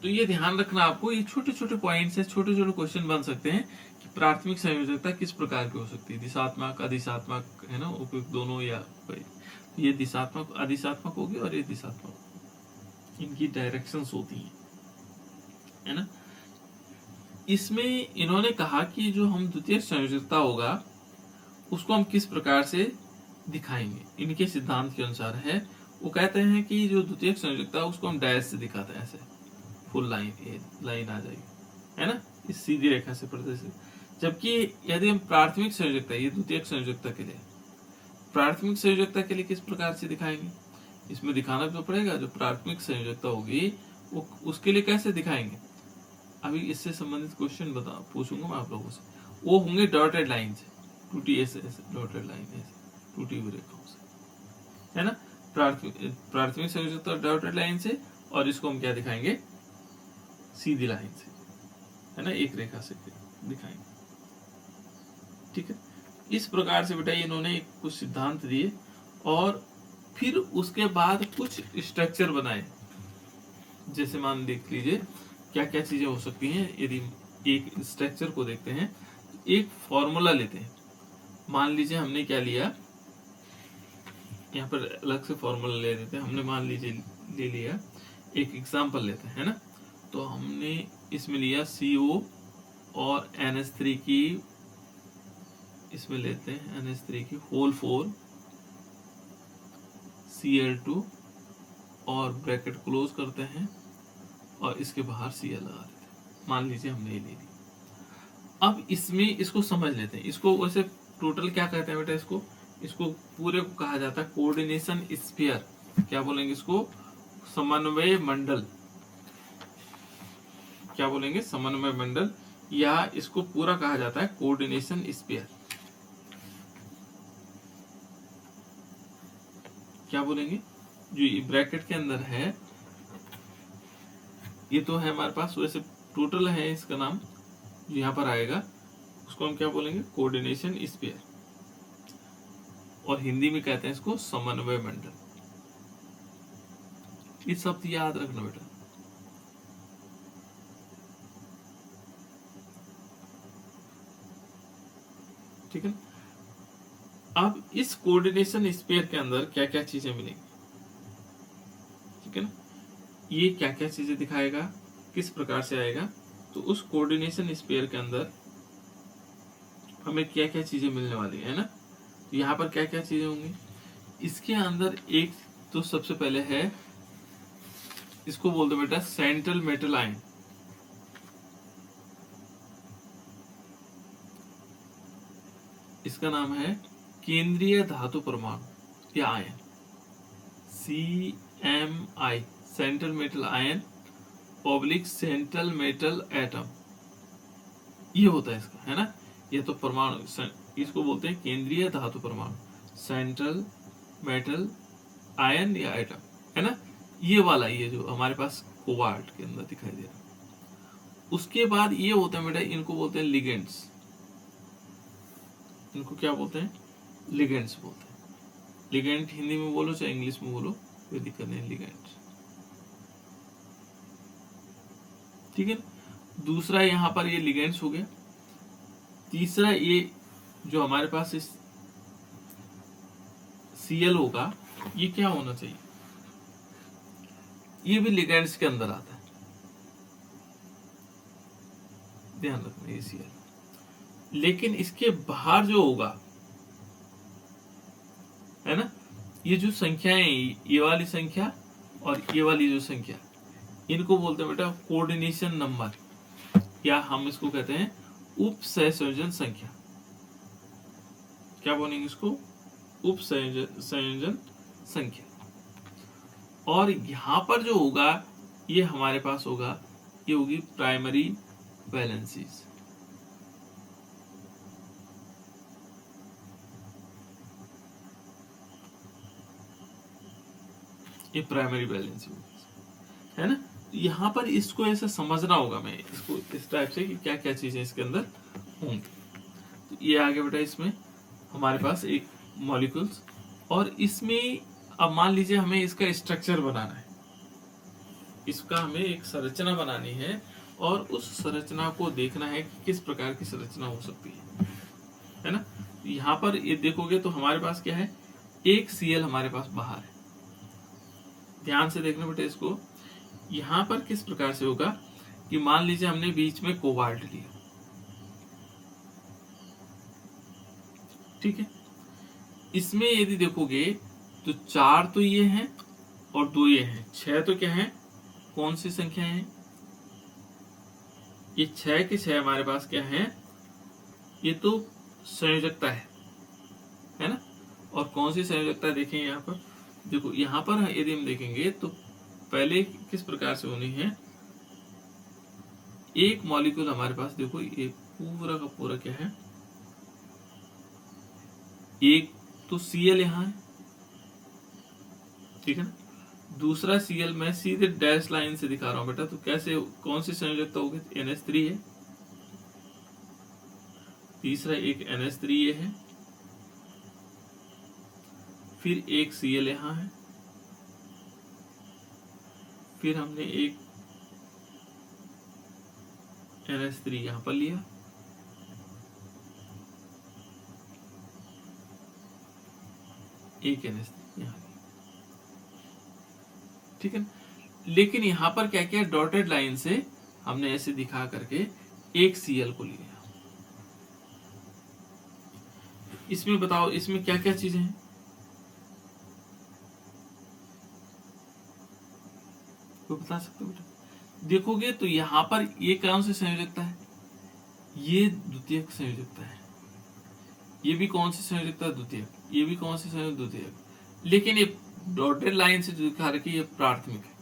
तो ये ध्यान रखना आपको, ये छोटे छोटे पॉइंट्स है, छोटे छोटे क्वेश्चन बन सकते हैं कि प्राथमिक संयोजकता किस प्रकार की हो सकती है, दिशात्मक अधिशात्मक, है ना, उपयुक्त दोनों या कोई। ये दिशात्मक अधिशात्मक होगी और ये दिशात्मक, इनकी डायरेक्शंस होती हैं, है ना। इसमें इन्होंने कहा कि जो हम द्वितीयक संयोजकता होगा उसको हम किस प्रकार से दिखाएंगे। इनके सिद्धांत के अनुसार है, वो कहते हैं कि जो द्वितीयक संयोजकता उसको हम डैश से दिखाते हैं, ऐसे फुल लाइन, ये लाइन आ जाएगी, है ना, इस सीधी रेखा से प्रदर्शित। जबकि यदि हम प्राथमिक संयोजकता, ये द्वितीयक संयोजकता के लिए, प्राथमिक संयोजकता के लिए किस प्रकार से दिखाएंगे, इसमें दिखाना तो पड़ेगा। जो प्राथमिक संयोजकता होगी वो उसके लिए कैसे दिखाएंगे, अभी इससे संबंधित क्वेश्चन पूछूंगा मैं आप लोगों से। वो होंगे डॉटेड लाइन से, टूटी ऐसे डॉटेड लाइन ऐसे टूटी हुई रेखाओं से, है ना। प्राथमिक संयोजकता डॉटेड लाइन से, और इसको हम क्या दिखाएंगे, सीधी लाइन से, है ना, एक रेखा से दिखाएंगे। ठीक है, इस प्रकार से बेटा इन्होंने कुछ सिद्धांत दिए और फिर उसके बाद कुछ स्ट्रक्चर बनाए। जैसे मान देख लीजिए क्या क्या चीजें हो सकती हैं। यदि एक स्ट्रक्चर को देखते हैं, एक फॉर्मूला लेते हैं। मान लीजिए हमने क्या लिया, यहाँ पर अलग से फॉर्मूला ले देते हैं। हमने मान लीजिए ले लिया, एक एग्जांपल लेते हैं, है ना। तो हमने इसमें लिया CO और NH3 की, इसमें लेते हैं NH3 की होल 4 Cl2 और ब्रैकेट क्लोज करते हैं और इसके बाहर Cl लगा देते हैं। मान लीजिए हमने ये ले ली। अब इसमें इसको समझ लेते हैं। इसको वैसे टोटल क्या कहते हैं बेटा, इसको पूरे को कहा जाता है कोऑर्डिनेशन स्फीयर। क्या बोलेंगे इसको, समन्वय मंडल। क्या बोलेंगे, समन्वय मंडल, या इसको पूरा कहा जाता है कोऑर्डिनेशन स्फीयर। क्या बोलेंगे, जो ये ब्रैकेट के अंदर है, ये तो है हमारे पास, वैसे टोटल है इसका नाम जो यहाँ पर आएगा, उसको हम क्या बोलेंगे, कोऑर्डिनेशन स्फीयर, और हिंदी में कहते हैं इसको समन्वय मंडल। ये शब्द याद रखना बेटा। ठीक है, अब इस कोऑर्डिनेशन स्फीयर के अंदर क्या क्या चीजें मिलेंगी, ठीक है ना, ये क्या क्या चीजें दिखाएगा, किस प्रकार से आएगा। तो उस कोऑर्डिनेशन स्फीयर के अंदर हमें क्या क्या चीजें मिलने वाली है ना। तो यहाँ पर क्या क्या चीजें होंगी इसके अंदर, एक तो सबसे पहले है, इसको बोलते बेटा सेंट्रल मेटल आयन। इसका नाम है केंद्रीय धातु परमाणु या ion, CMI, central metal ion public central metal atom, ये होता है इसका, है ना। ये तो परमाणु, इसको बोलते हैं केंद्रीय धातु परमाणु, सेंट्रल मेटल आयन या एटम, है ना। ये वाला, ये जो हमारे पास कोबाल्ट के अंदर दिखाई दे रहा है। उसके बाद ये होता है बेटा, इनको बोलते हैं लिगेंड्स। इनको क्या बोलते हैं, लिगेंड्स बोलते हैं। लिगेंड हिंदी में बोलो चाहे इंग्लिश में बोलो, कोई दिक्कत नहीं, लिगेंड। ठीक है, दूसरा यहाँ पर ये लिगेंड्स हो गया। तीसरा ये जो हमारे पास इस Cl होगा, ये क्या होना चाहिए, ये भी लिगेंड्स के अंदर आता है, ध्यान रखना, ये Cl। लेकिन इसके बाहर जो होगा, है ना, ये जो संख्याएं, ये वाली संख्या और ये वाली जो संख्या, इनको बोलते हैं बेटा कोऑर्डिनेशन नंबर, या हम इसको कहते हैं उप सहसंयोजन संख्या। क्या बोलेंगे इसको, उप संयोजन संख्या। और यहां पर जो होगा, ये हमारे पास होगा, ये होगी प्राइमरी वैलेंसीज। ये प्राइमरी वैलेंसी होगी, है ना। यहाँ पर इसको ऐसे समझना होगा, मैं इसको इस टाइप से कि क्या क्या चीजें इसके अंदर होंगी। तो ये आगे बेटा इसमें हमारे पास एक मॉलिक्यूल्स, और इसमें अब मान लीजिए हमें इसका स्ट्रक्चर बनाना है, इसका हमें एक संरचना बनानी है, और उस संरचना को देखना है कि किस प्रकार की संरचना हो सकती है ना। यहाँ पर ये देखोगे तो हमारे पास क्या है, एक Cl हमारे पास बाहर है। ध्यान से देखना बेटा इसको, यहाँ पर किस प्रकार से होगा कि मान लीजिए हमने बीच में कोबाल्ट लिया, ठीक है। इसमें यदि देखोगे तो 4 तो ये हैं और 2 ये हैं, 6 तो क्या है, कौन सी संख्या है, ये 6 के 6 हमारे पास क्या है, ये तो संयोजकता है ना। और कौन सी संयोजकता देखें यहाँ पर, देखो यहाँ पर यदि हम देखेंगे तो पहले किस प्रकार से होनी है, एक मॉलिक्यूल हमारे पास देखो ये पूरा का पूरा क्या है, एक तो Cl यहाँ है, ठीक है ना। दूसरा Cl मैं सीधे डैश लाइन से दिखा रहा हूं बेटा, तो कैसे कौन सी संयोजकता होगी, NH3 है। तीसरा एक NH3 ये है, फिर एक Cl यहाँ है, फिर हमने एक NH3 यहां पर लिया, एक NH3 यहाँ लिया, ठीक है। लेकिन यहां पर क्या किया, डॉटेड लाइन से हमने ऐसे दिखा करके एक Cl को लिया। इसमें बताओ इसमें क्या क्या चीजें हैं, कोई बता सकते हो बेटा। देखोगे तो यहाँ पर ये कौन सी संयोजकता है, ये द्वितीयक संयोजकता है, ये भी कौन सी संयोजकता है, द्वितीयक, ये भी कौन सी संयोजक, द्वितीयक। लेकिन ये डॉटेड लाइन से जो दिखा रखी है ये प्राथमिक है,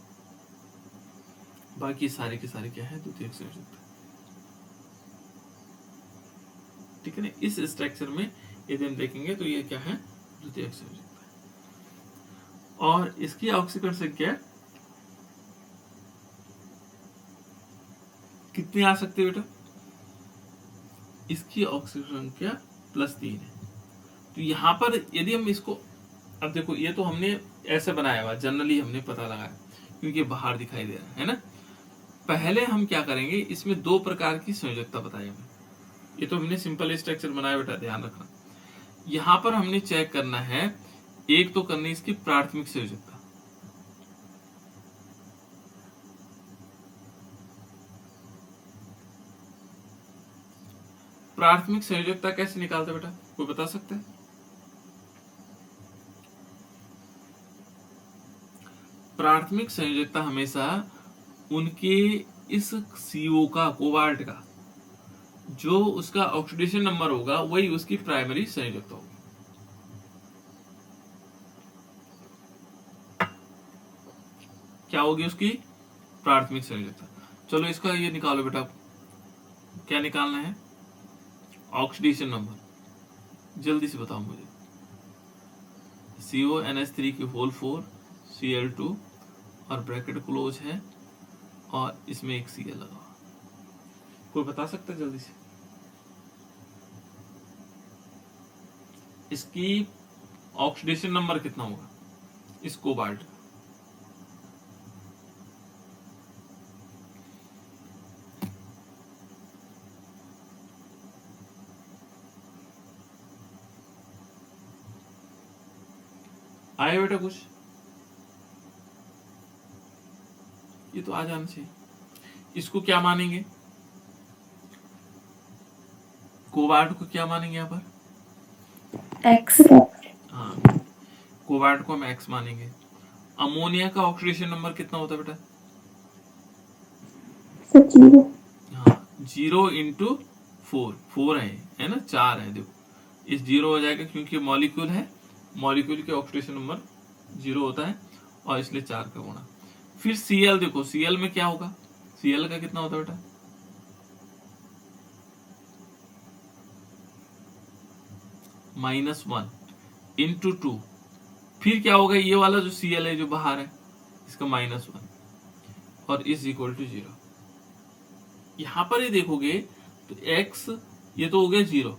बाकी सारे के सारे क्या है, द्वितीयक संयोजकता, ठीक है ना। इस स्ट्रक्चर में यदि हम देखेंगे तो ये क्या है, द्वितीयक संयोजकता है। और इसकी ऑक्सीकरण संख्या कितनी आ सकती है बेटा, इसकी ऑक्सीकरण संख्या +3 है। तो यहां पर यदि हम इसको, अब देखो ये तो हमने ऐसे बनाया हुआ, जनरली हमने पता लगाया क्योंकि बाहर दिखाई दे रहा है ना। पहले हम क्या करेंगे, इसमें 2 प्रकार की संयोजकता बताई हमें, ये तो हमने सिंपल स्ट्रक्चर बनाया बेटा, ध्यान रखना। यहां पर हमने चेक करना है, एक तो करनी इसकी प्राथमिक संयोजकता, प्राथमिक संयोजकता कैसे निकालते बेटा, कोई बता सकता है। प्राथमिक संयोजकता हमेशा उनके इस CO का, कोबाल्ट का जो उसका ऑक्सीडेशन नंबर होगा वही उसकी प्राइमरी संयोजकता होगी। क्या होगी उसकी प्राथमिक संयोजकता। चलो इसका ये निकालो बेटा, क्या निकालना है, ऑक्सीडेशन नंबर, जल्दी से बताओ मुझे। CONH3 की होल 4 Cl2 और ब्रैकेट क्लोज है और इसमें एक Cl लगा, कोई बता सकता है जल्दी से। इसकी ऑक्सीडेशन नंबर कितना होगा इस कोबाल्ट का, आया बेटा कुछ, ये तो आ जाना चाहिए। इसको क्या मानेंगे, कोबाल्ट को क्या मानेंगे यहाँ पर, X। हाँ, कोबाल्ट को हम X मानेंगे। अमोनिया का ऑक्सीडेशन नंबर कितना होता है बेटा, 0। हाँ 0 × 4, 4 है ना, 4 है। देखो इस 0 हो जाएगा क्योंकि मॉलिक्यूल है, मॉलिक्यूल के ऑक्सीडेशन नंबर 0 होता है और इसलिए 4 का गुणा। फिर Cl देखो, Cl में क्या होगा, Cl का कितना होता है बेटा, -1 × 2। फिर क्या होगा, ये वाला जो Cl है जो बाहर है इसका -1 और इज इक्वल टू 0। यहां पर ही देखोगे तो x ये तो हो गया 0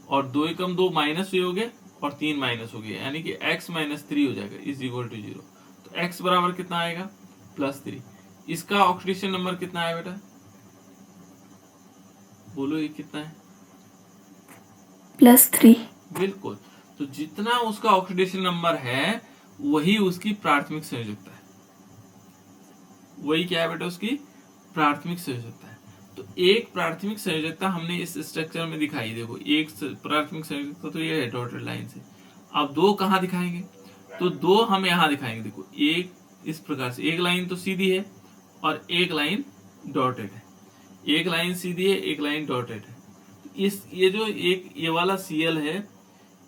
और 2 एकम 2 माइनस ये हो गया और 3 माइनस हो गया, यानी कि x -3 हो जाएगा इज इक्वल टू 0। तो x बराबर कितना आएगा +3। इसका ऑक्सीडेशन नंबर कितना है बेटा, बोलो ये कितना है? +3। बिल्कुल। तो जितना उसका ऑक्सीडेशन नंबर है वही उसकी प्राथमिक संयोजकता है। वही क्या है बेटा, उसकी प्राथमिक संयोजकता है। तो एक प्राथमिक संयोजकता हमने इस स्ट्रक्चर में दिखाई। देखो एक प्राथमिक संयोजकता तो ये है डॉटेड लाइन से। अब दो कहाँ दिखाएंगे, तो दो हम यहाँ दिखाएंगे। देखो एक इस प्रकार से, एक लाइन तो सीधी है और एक लाइन डॉटेड है। एक लाइन सीधी है, एक लाइन डॉटेड है। इस ये जो एक ये वाला Cl है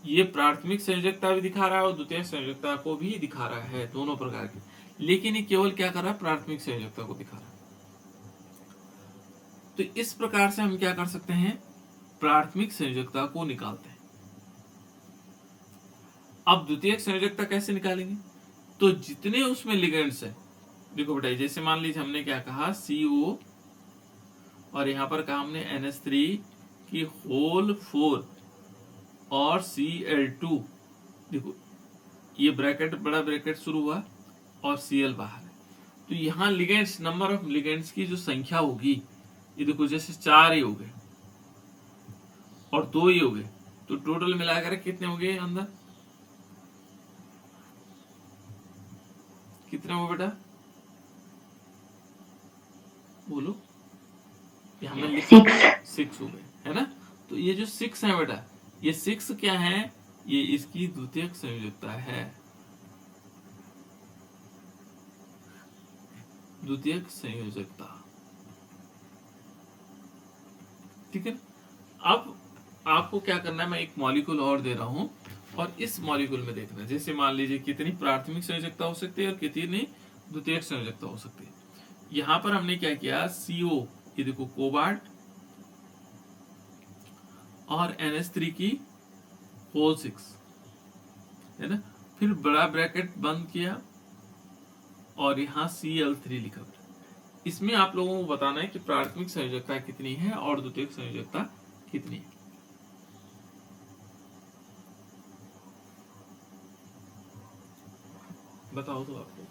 ये प्राथमिक संयोजकता भी दिखा रहा है और द्वितीयक संयोजकता को भी दिखा रहा है, दोनों प्रकार की। लेकिन ये केवल क्या कर रहा है, प्राथमिक संयोजकता को दिखा रहा है। तो इस प्रकार से हम क्या कर सकते हैं, प्राथमिक संयोजकता को निकालते हैं। अब द्वितीयक संयोजकता कैसे निकालेंगे, तो जितने उसमें लिगेंड्स है, देखो बेटा जैसे मान लीजिए हमने क्या कहा CO और यहां पर कहा हमने NH3 की होल 4 और Cl2। देखो ये ब्रैकेट बड़ा ब्रैकेट शुरू हुआ और Cl बाहर है। तो यहाँ लिगेंड्स, नंबर ऑफ लिगेंड्स की जो संख्या होगी, ये देखो जैसे 4 ही हो गए और 2 ही हो गए, तो टोटल मिलाकर कितने हो गए अंदर, कितने हो बेटा बोलो, यहाँ में लिखा 6 हो गए, है ना। तो ये जो 6 है बेटा, ये 6 क्या है, ये इसकी द्वितीयक संयोजकता है, द्वितीयक संयोजकता। ठीक है। अब आपको क्या करना है, मैं एक मॉलिक्यूल और दे रहा हूं और इस मॉलिक्यूल में देखना है, जैसे मान लीजिए कितनी प्राथमिक संयोजकता हो सकती है और कितनी द्वितीयक संयोजकता हो सकती है। यहां पर हमने क्या किया, CO ये देखो कोबाल्ट और NH3 की होल 6, है ना। फिर बड़ा ब्रैकेट बंद किया और यहाँ Cl3 लिखा। इसमें आप लोगों को बताना है कि प्राथमिक संयोजकता कितनी है और द्वितीयक संयोजकता कितनी है। बताओ तो आपको।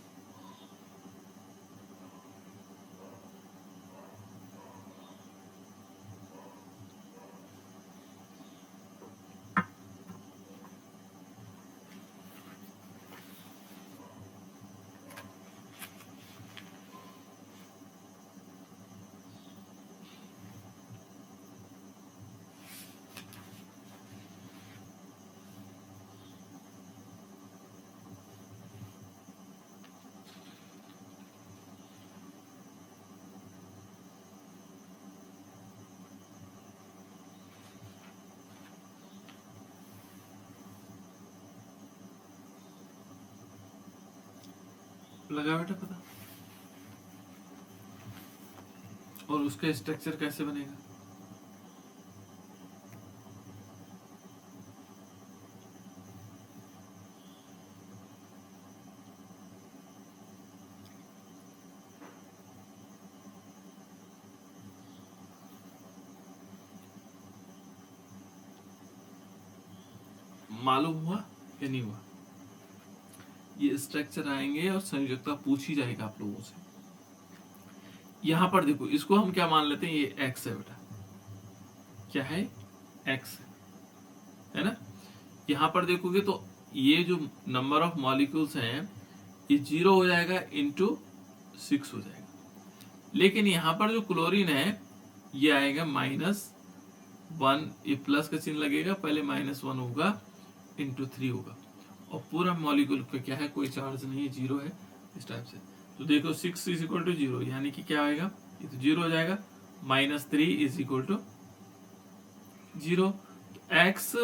लगा बेटा पता, और उसका स्ट्रक्चर कैसे बनेगा, मालूम हुआ या नहीं हुआ। ये स्ट्रक्चर आएंगे और संयोजकता पूछी जाएगा आप लोगों से। यहां पर देखो इसको हम क्या मान लेते हैं, ये x है बेटा, क्या है x है ना। यहां पर देखोगे तो ये जो नंबर ऑफ मॉलिक्यूल्स हैं ये 0 हो जाएगा इंटू 6 हो जाएगा। लेकिन यहां पर जो क्लोरीन है ये आएगा -1, ये प्लस का चिन्ह लगेगा, पहले -1 होगा इंटू 3 होगा और पूरा मॉलिक्यूल पे क्या है, कोई चार्ज नहीं है, 0 है इस टाइप से। तो देखो 6 इज इक्वल टू 0, यानी कि क्या आएगा, ये तो 0 हो जाएगा, -3 is equal to 0। x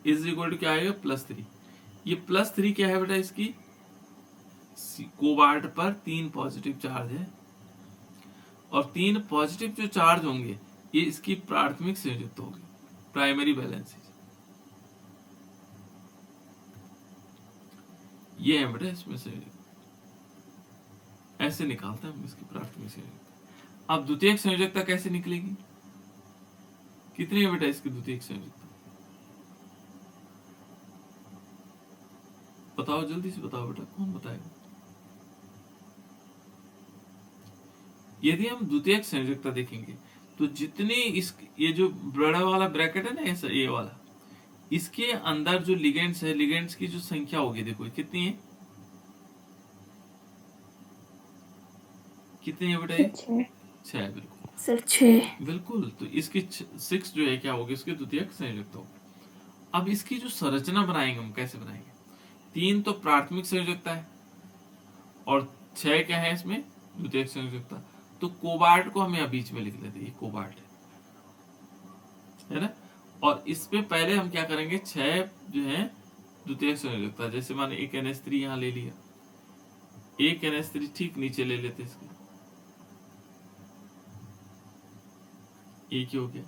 is equal to क्या आएगा, +3। ये +3 क्या है बेटा, इसकी कोबाल्ट पर 3 पॉजिटिव चार्ज है और 3 पॉजिटिव जो चार्ज होंगे ये इसकी प्राथमिक संयोजकता होगी, प्राइमरी बैलेंस। ये है बेटा इसमें संयोजकता। ऐसे निकालते हैं हम इसकी प्राथमिक संयोजकता। अब द्वितीयक संयोजकता कैसे निकलेगी? कितनी है बेटा इसकी द्वितीयक संयोजकता? बताओ, जल्दी से बताओ बेटा, कौन बताएगा? यदि हम द्वितीयक संयोजकता देखेंगे तो जितनी इस ये जो बड़ा वाला ब्रैकेट है ना, ऐसा ये वाला, इसके अंदर जो लिगेंड्स है, लिगेंड्स की जो संख्या होगी, देखो कितनी है, कितनी है बेटा ये? 6। बिल्कुल सर 6। बिल्कुल। तो इसकी 6 जो है क्या होगी? इसकी द्वितीयक संयोजकता होगी। अब इसकी जो संरचना बनाएंगे हम, कैसे बनाएंगे? 3 तो प्राथमिक संयोजकता है और 6 क्या है इसमें? द्वितीयक संयोजकता। तो कोबाल्ट को हम यहाँ बीच में लिख लेते हैं, ये कोबाल्ट है ना। और इस पे पहले हम क्या करेंगे, 6 जो है द्वितीयक संयोजकता, जैसे माने एक NH3 यहाँ ले लिया, एक NH3 ठीक नीचे ले लेते इसके, एक ही हो गया।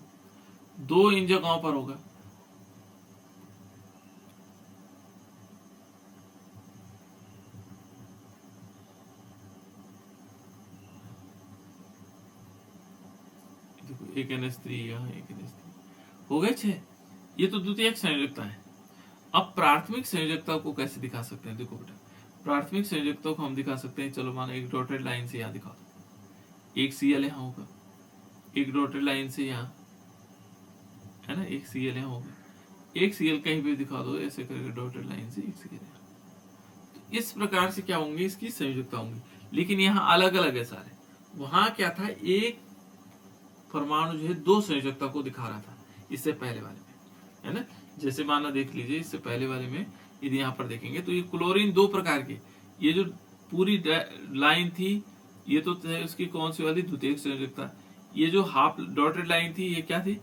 2 इन जगहों पर होगा, देखो एक NH3 यहाँ, एक NH3, हो गए 6। ये तो द्वितीयक संयोजकता है। अब प्राथमिक संयोजकता को कैसे दिखा सकते हैं? देखो बेटा, प्राथमिक संयोजकता को हम दिखा सकते हैं, चलो मानो एक डॉटेड लाइन से यहाँ दिखा दो, एक Cl यहाँ होगा, एक डॉटेड लाइन से यहाँ है ना, एक Cl यहाँ होगा, एक Cl कहीं भी दिखा दो ऐसे करके डॉटेड लाइन से, एक Cl यहाँ। तो इस प्रकार से क्या होंगे, इसकी संयोजकता होंगी। लेकिन यहाँ अलग अलग है सारे। वहां क्या था, एक परमाणु जो है 2 संयोजकता को दिखा रहा था इससे पहले वाले में, है ना। जैसे माना देख लीजिए, इससे पहले वाले में यदि यहाँ पर देखेंगे तो ये क्लोरीन 2 प्रकार के, ये जो पूरी लाइन थी ये तो उसकी कौन सी वाली? द्वितीयक संयोजकता। ये जो हाफ डॉटेड लाइन थी ये क्या थी?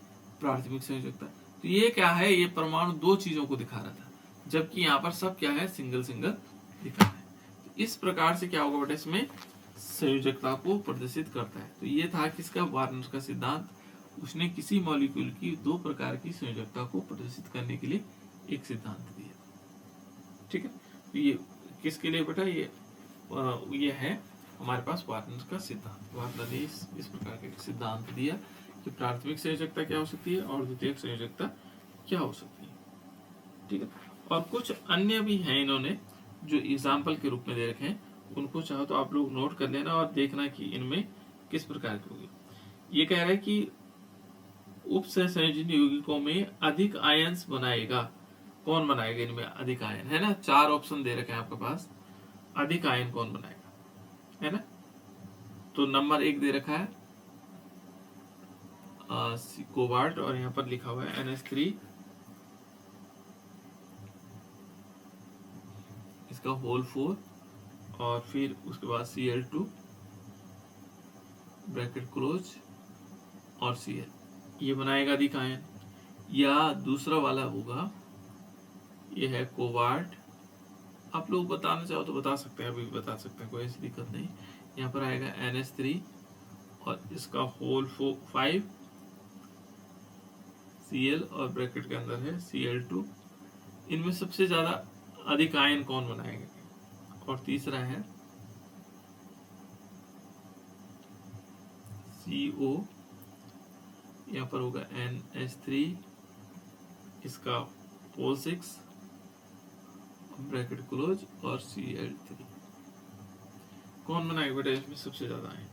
प्राथमिक संयोजकता। तो ये क्या है, ये परमाणु 2 चीजों को दिखा रहा था, जबकि यहाँ पर सब क्या है, सिंगल सिंगल दिखा है। तो इस प्रकार से क्या होगा बेटा, इसमें संयोजकता को प्रदर्शित करता है। तो ये था किसका? वार्नर का सिद्धांत। उसने किसी मॉलिक्यूल की 2 प्रकार की संयोजकता को प्रदर्शित करने के लिए एक सिद्धांत दिया, ठीक है। तो ये किसके लिए बेटा? ये है हमारे पास वार्नर का सिद्धांत। वार्नर ने इस प्रकार का सिद्धांत दिया कि प्राथमिक संयोजकता क्या हो सकती है और द्वितीयक संयोजकता क्या हो सकती है, ठीक है। और कुछ अन्य भी हैं इन्होंने जो एग्जाम्पल के रूप में दे रखे हैं, उनको चाहो तो आप लोग नोट कर लेना और देखना कि इनमें किस प्रकार की होगी। ये कह रहा है कि उपसंयोजन यौगिकों में अधिक आयंस बनाएगा। कौन बनाएगा इनमें अधिक आयन, है ना। 4 ऑप्शन दे रखे हैं आपके पास, अधिक आयन कौन बनाएगा, है ना। तो नंबर 1 दे रखा है कोबाल्ट, और यहाँ पर लिखा हुआ है NH3, इसका होल 4, और फिर उसके बाद Cl2 ब्रैकेट क्लोज और Cl, ये बनाएगा अधिक आयन। या दूसरा वाला होगा, ये है कोबाल्ट। आप लोग बताना चाहो तो बता सकते हैं, अभी बता सकते हैं, कोई ऐसी दिक्कत नहीं। यहाँ पर आएगा NH3 और इसका होल 5 Cl और ब्रैकेट के अंदर है Cl2। इनमें सबसे ज्यादा अधिक आयन कौन बनाएगा? और तीसरा है CO, यहाँ पर होगा NH3, इसका होल 6 ब्रैकेट क्लोज और Cl3। कौन बनाएगा बेटा इसमें सबसे ज्यादा आयन?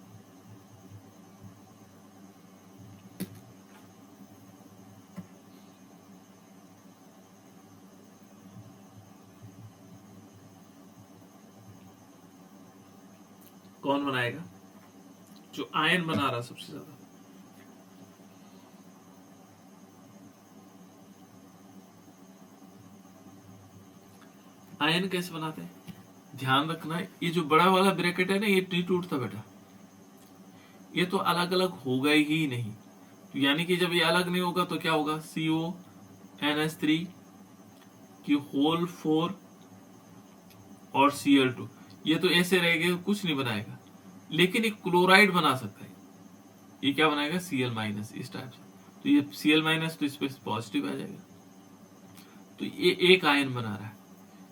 कौन बनाएगा जो आयन बना रहा सबसे ज्यादा? आयन कैसे बनाते हैं ध्यान रखना, ये जो बड़ा वाला ब्रैकेट है ना, ये नहीं टूटता बेटा, ये तो अलग अलग होगा ही नहीं। तो यानी कि जब ये अलग नहीं होगा तो क्या होगा, CO NH3 की होल 4 और Cl2, ये तो ऐसे रहेगा, कुछ नहीं बनाएगा। लेकिन एक क्लोराइड बना सकता है, ये क्या बनाएगा, Cl- इस टाइप से। तो ये Cl- तो इस पे पॉजिटिव आ जाएगा, तो ये एक आयन बना रहा है।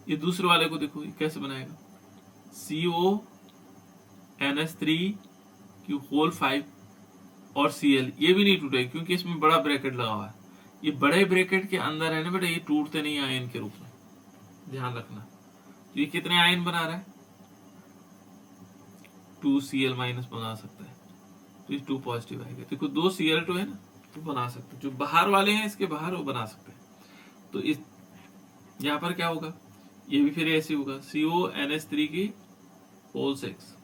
ये दूसरे वाले को देखो, ये कैसे बनाएगा, CO NH3 की होल 5 और Cl, ये भी नहीं टूटेगा क्योंकि इसमें बड़ा ब्रैकेट लगा हुआ है। ये बड़े ब्रैकेट के अंदर है ना बेटा, ये टूटते नहीं आयन के रूप में, ध्यान रखना। तो ये कितने आयन बना रहा है? 2Cl माइनस बना सकता है, तो ये 2 पॉजिटिव आएगा। देखो 2 Cl2 है ना, तो बना सकते हैं। जो बाहर वाले हैं इसके बाहर वो बना सकते हैं। तो इस यहाँ पर क्या होगा, ये भी फिर ऐसे होगा, CONH3 की होल 6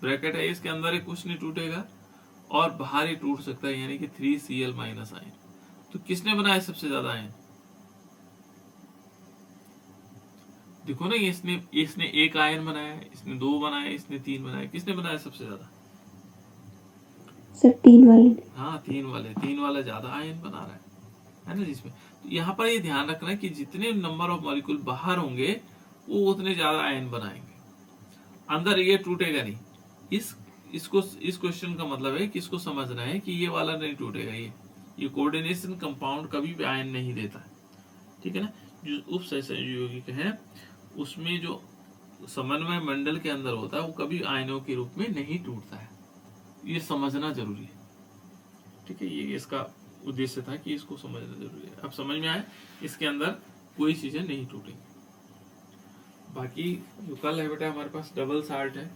ब्रैकेट है, इसके अंदर ही कुछ नहीं टूटेगा और बाहर ही टूट सकता है, यानी कि 3Cl माइनस आयन। तो किसने बनाया सबसे ज्यादा आयन? देखो ना, इसने 1 आयन बनाया, इसने 2 बनाया, इसने 3 बनाया। किसने बनाया सबसे ज्यादा? सर 3 वाले ने। हाँ, 3 वाला ज्यादा आयन बना रहा है ना जिसमें। तो यहाँ पर ये ध्यान रखना कि जितने नंबर ऑफ मॉलिक्यूल बाहर होंगे वो उतने ज्यादा आयन बनाएंगे, अंदर ये टूटेगा नहीं। इस क्वेश्चन का मतलब है कि इसको समझना है कि ये वाला नहीं टूटेगा। ये कोऑर्डिनेशन कंपाउंड कभी भी आयन नहीं देता है, ठीक है ना। जो उप सहसंयोगिक है उसमें जो समन्वय मंडल के अंदर होता है वो कभी आयनों के रूप में नहीं टूटता है, ये समझना जरूरी है, ठीक है। ये इसका उद्देश्य था कि इसको समझना जरूरी है। अब समझ में आए, इसके अंदर कोई चीजें नहीं टूटेंगी। बाकी जो कल है बेटा हमारे पास डबल साल्ट है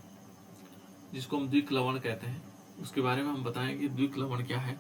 जिसको हम द्विक लवण कहते हैं, उसके बारे में हम बताएंगे द्विक लवण क्या है।